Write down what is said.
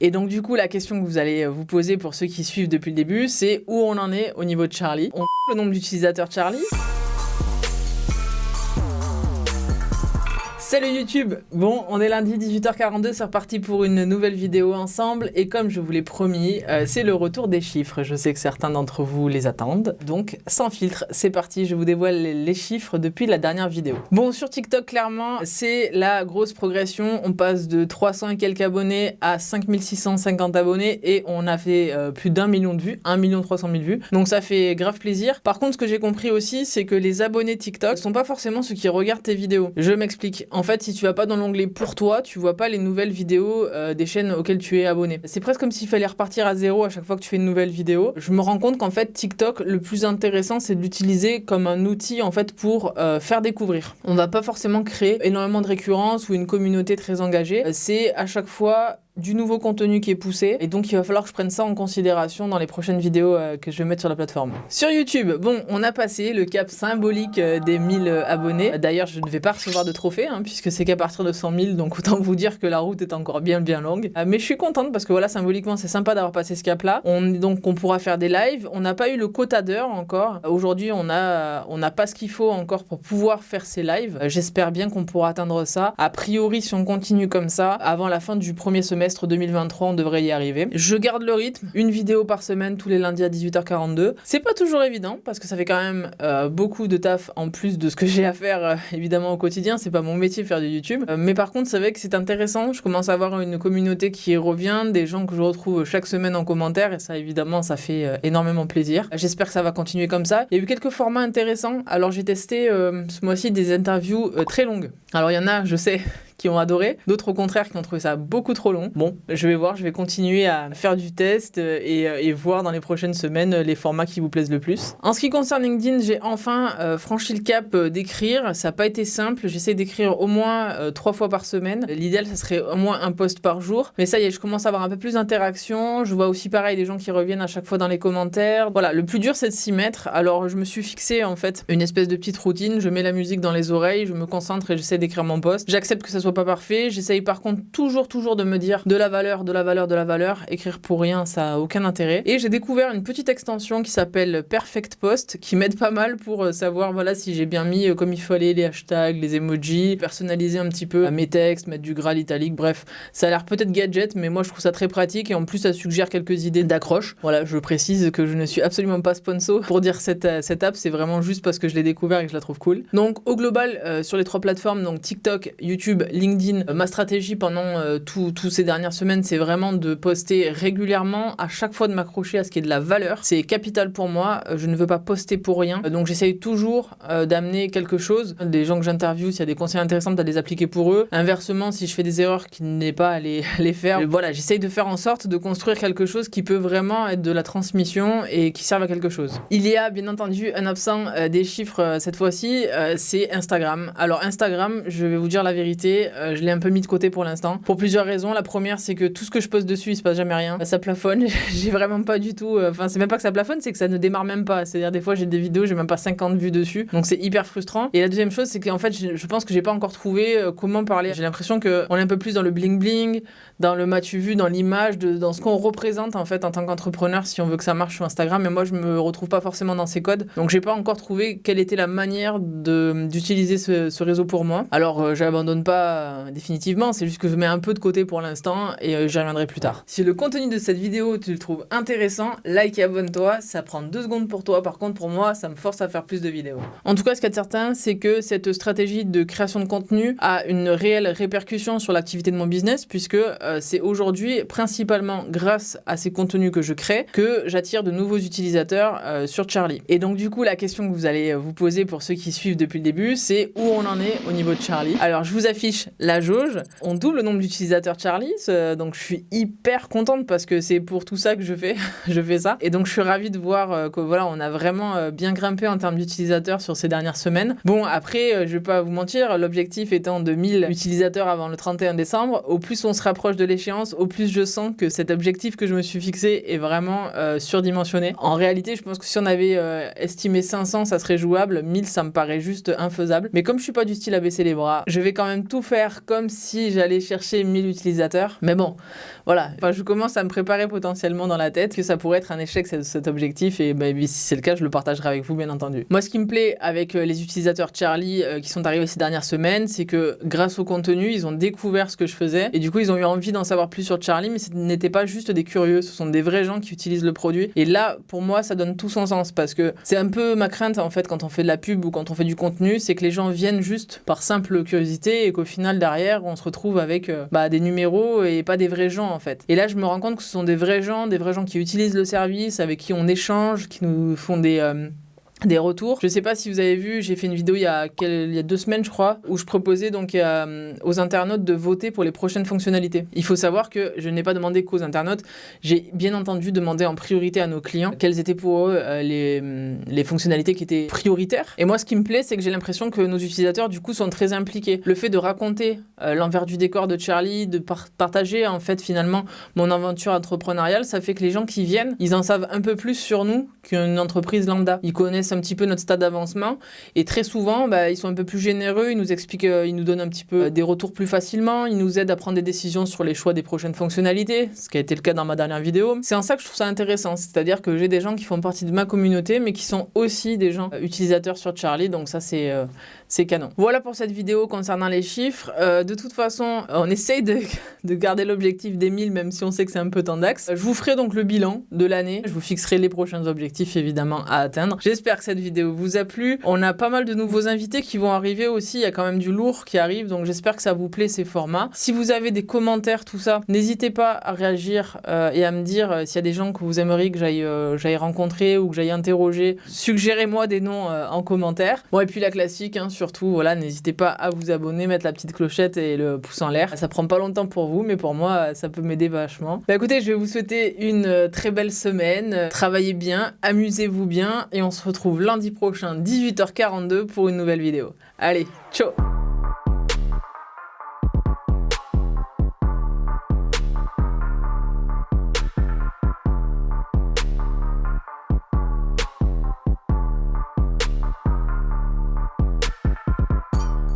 Et donc du coup, la question que vous allez vous poser pour ceux qui suivent depuis le début, c'est où on en est au niveau de Charlie. On le nombre d'utilisateurs Charlie. Salut YouTube. Bon, on est lundi 18h42, c'est reparti pour une nouvelle vidéo ensemble. Et comme je vous l'ai promis, c'est le retour des chiffres. Je sais que certains d'entre vous les attendent. Donc, sans filtre, c'est parti, je vous dévoile les chiffres depuis la dernière vidéo. Bon, sur TikTok, clairement, c'est la grosse progression. On passe de 300 et quelques abonnés à 5650 abonnés et on a fait plus d'1 million de vues, 1 300 000 vues. Donc ça fait grave plaisir. Par contre, ce que j'ai compris aussi, c'est que les abonnés TikTok sont pas forcément ceux qui regardent tes vidéos. Je m'explique. En fait, si tu vas pas dans l'onglet pour toi, tu vois pas les nouvelles vidéos des chaînes auxquelles tu es abonné. C'est presque comme s'il fallait repartir à zéro à chaque fois que tu fais une nouvelle vidéo. Je me rends compte qu'en fait, TikTok, le plus intéressant, c'est de l'utiliser comme un outil en fait pour faire découvrir. On va pas forcément créer énormément de récurrence ou une communauté très engagée. C'est à chaque fois du nouveau contenu qui est poussé et donc il va falloir que je prenne ça en considération dans les prochaines vidéos que je vais mettre sur la plateforme. Sur YouTube, bon, on a passé le cap symbolique des 1000 abonnés. D'ailleurs, je ne vais pas recevoir de trophée puisque c'est qu'à partir de 100 000, donc autant vous dire que la route est encore bien longue. Mais je suis contente parce que voilà, symboliquement, c'est sympa d'avoir passé ce cap-là. On pourra faire des lives. On n'a pas eu le quota d'heures encore. Aujourd'hui, on n'a pas ce qu'il faut encore pour pouvoir faire ces lives. J'espère bien qu'on pourra atteindre ça. A priori, si on continue comme ça, avant la fin du premier semestre 2023, on devrait y arriver. Je garde le rythme, une vidéo par semaine tous les lundis à 18h42. C'est pas toujours évident parce que ça fait quand même beaucoup de taf en plus de ce que j'ai à faire évidemment au quotidien. C'est pas mon métier faire du YouTube. Mais par contre, c'est vrai que c'est intéressant. Je commence à avoir une communauté qui revient, des gens que je retrouve chaque semaine en commentaire et ça évidemment ça fait énormément plaisir. J'espère que ça va continuer comme ça. Il y a eu quelques formats intéressants. Alors j'ai testé ce mois-ci des interviews très longues. Alors il y en a, je sais, qui ont adoré, d'autres au contraire qui ont trouvé ça beaucoup trop long. Bon, je vais voir, je vais continuer à faire du test et voir dans les prochaines semaines les formats qui vous plaisent le plus. En ce qui concerne LinkedIn, j'ai enfin franchi le cap d'écrire. Ça n'a pas été simple, j'essaie d'écrire au moins 3 fois par semaine. L'idéal, ça serait au moins un post par jour. Mais ça y est, je commence à avoir un peu plus d'interaction. Je vois aussi pareil des gens qui reviennent à chaque fois dans les commentaires. Voilà, le plus dur, c'est de s'y mettre. Alors, je me suis fixé en fait une espèce de petite routine. Je mets la musique dans les oreilles, je me concentre et j'essaie d'écrire mon post. J'accepte que ça soit pas parfait, j'essaye par contre toujours de me dire de la valeur, écrire pour rien ça a aucun intérêt. Et j'ai découvert une petite extension qui s'appelle Perfect Post qui m'aide pas mal pour savoir voilà si j'ai bien mis comme il fallait les hashtags, les emojis, personnaliser un petit peu mes textes, mettre du gras, l'italique, bref, ça a l'air peut-être gadget mais moi je trouve ça très pratique et en plus ça suggère quelques idées d'accroche. Voilà, je précise que je ne suis absolument pas sponsor pour dire cette app, c'est vraiment juste parce que je l'ai découvert et que je la trouve cool. Donc au global sur les 3 plateformes, donc TikTok, YouTube, LinkedIn, ma stratégie pendant toutes ces dernières semaines, c'est vraiment de poster régulièrement, à chaque fois de m'accrocher à ce qui est de la valeur. C'est capital pour moi, je ne veux pas poster pour rien. Donc j'essaye toujours d'amener quelque chose. Des gens que j'interviewe, s'il y a des conseils intéressants, de les appliquer pour eux. Inversement, si je fais des erreurs qui n'est pas à les faire, voilà, j'essaye de faire en sorte de construire quelque chose qui peut vraiment être de la transmission et qui serve à quelque chose. Il y a bien entendu un absent des chiffres cette fois-ci, c'est Instagram. Alors Instagram, je vais vous dire la vérité, je l'ai un peu mis de côté pour l'instant. Pour plusieurs raisons. La première, c'est que tout ce que je poste dessus, il se passe jamais rien. Ça plafonne. J'ai vraiment pas du tout... Enfin, c'est même pas que ça plafonne, c'est que ça ne démarre même pas. C'est-à-dire, des fois, j'ai des vidéos, j'ai même pas 50 vues dessus. Donc, c'est hyper frustrant. Et la deuxième chose, c'est qu'en fait, je pense que j'ai pas encore trouvé comment parler. J'ai l'impression qu'on est un peu plus dans le bling-bling, dans le m'as-tu vu, dans l'image, dans ce qu'on représente, en fait, en tant qu'entrepreneur, si on veut que ça marche sur Instagram. Mais moi, je me retrouve pas forcément dans ces codes. Donc, j'ai pas encore trouvé quelle était la manière d'utiliser ce réseau pour moi. Alors, j'abandonne pas définitivement, c'est juste que je mets un peu de côté pour l'instant et j'y reviendrai plus tard. Si le contenu de cette vidéo tu le trouves intéressant, like et abonne-toi, ça prend 2 secondes pour toi, par contre pour moi ça me force à faire plus de vidéos. En tout cas, ce qu'il y a de certain, c'est que cette stratégie de création de contenu a une réelle répercussion sur l'activité de mon business puisque c'est aujourd'hui principalement grâce à ces contenus que je crée que j'attire de nouveaux utilisateurs sur Charlie. Et donc du coup la question que vous allez vous poser pour ceux qui suivent depuis le début, c'est où on en est au niveau de Charlie. Alors je vous affiche la jauge. On double le nombre d'utilisateurs Charlie, donc je suis hyper contente parce que c'est pour tout ça que je fais ça. Et donc je suis ravie de voir que voilà, on a vraiment bien grimpé en termes d'utilisateurs sur ces dernières semaines. Bon, après, je vais pas vous mentir, l'objectif étant de 1000 utilisateurs avant le 31 décembre. Au plus on se rapproche de l'échéance, au plus je sens que cet objectif que je me suis fixé est vraiment surdimensionné. En réalité, je pense que si on avait estimé 500, ça serait jouable. 1000, ça me paraît juste infaisable. Mais comme je suis pas du style à baisser les bras. Je vais quand même tout faire comme si j'allais chercher 1000 utilisateurs. Mais bon, voilà. Enfin, je commence à me préparer potentiellement dans la tête que ça pourrait être un échec cet objectif. Et bah, si c'est le cas, je le partagerai avec vous, bien entendu. Moi, ce qui me plaît avec les utilisateurs Charlie qui sont arrivés ces dernières semaines, c'est que grâce au contenu, ils ont découvert ce que je faisais. Et du coup, ils ont eu envie d'en savoir plus sur Charlie, mais ce n'était pas juste des curieux. Ce sont des vrais gens qui utilisent le produit. Et là, pour moi, ça donne tout son sens parce que c'est un peu ma crainte, en fait, quand on fait de la pub ou quand on fait du contenu, c'est que les gens viennent juste par simple curiosité et qu'au final, derrière, on se retrouve avec des numéros et pas des vrais gens, en fait. Et là, je me rends compte que ce sont des vrais gens qui utilisent le service, avec qui on échange, qui nous font des retours. Je sais pas si vous avez vu, j'ai fait une vidéo il y a 2 semaines, je crois, où je proposais donc aux internautes de voter pour les prochaines fonctionnalités. Il faut savoir que je n'ai pas demandé qu'aux internautes, j'ai bien entendu demandé en priorité à nos clients quelles étaient pour eux les fonctionnalités qui étaient prioritaires. Et moi, ce qui me plaît, c'est que j'ai l'impression que nos utilisateurs, du coup, sont très impliqués. Le fait de raconter l'envers du décor de Charlie, de partager, en fait, finalement, mon aventure entrepreneuriale, ça fait que les gens qui viennent, ils en savent un peu plus sur nous qu'une entreprise lambda. Ils connaissent un petit peu notre stade d'avancement et très souvent ils sont un peu plus généreux, ils nous expliquent, ils nous donnent un petit peu des retours plus facilement, ils nous aident à prendre des décisions sur les choix des prochaines fonctionnalités, ce qui a été le cas dans ma dernière vidéo. C'est en ça que je trouve ça intéressant, c'est-à-dire que j'ai des gens qui font partie de ma communauté mais qui sont aussi des gens utilisateurs sur Charlie, donc ça c'est canon. Voilà pour cette vidéo concernant les chiffres. De toute façon, on essaye de garder l'objectif des 1000 même si on sait que c'est un peu tendax. Je vous ferai donc le bilan de l'année, je vous fixerai les prochains objectifs évidemment à atteindre. J'espère que cette vidéo vous a plu. On a pas mal de nouveaux invités qui vont arriver aussi. Il y a quand même du lourd qui arrive. Donc j'espère que ça vous plaît ces formats. Si vous avez des commentaires, tout ça, n'hésitez pas à réagir et à me dire s'il y a des gens que vous aimeriez que j'aille rencontrer ou que j'aille interroger. Suggérez-moi des noms en commentaire. Bon, et puis la classique, surtout, voilà, n'hésitez pas à vous abonner, mettre la petite clochette et le pouce en l'air. Ça prend pas longtemps pour vous, mais pour moi, ça peut m'aider vachement. Écoutez, je vais vous souhaiter une très belle semaine. Travaillez bien, amusez-vous bien et on se retrouve lundi prochain 18h42 pour une nouvelle vidéo. Allez, ciao!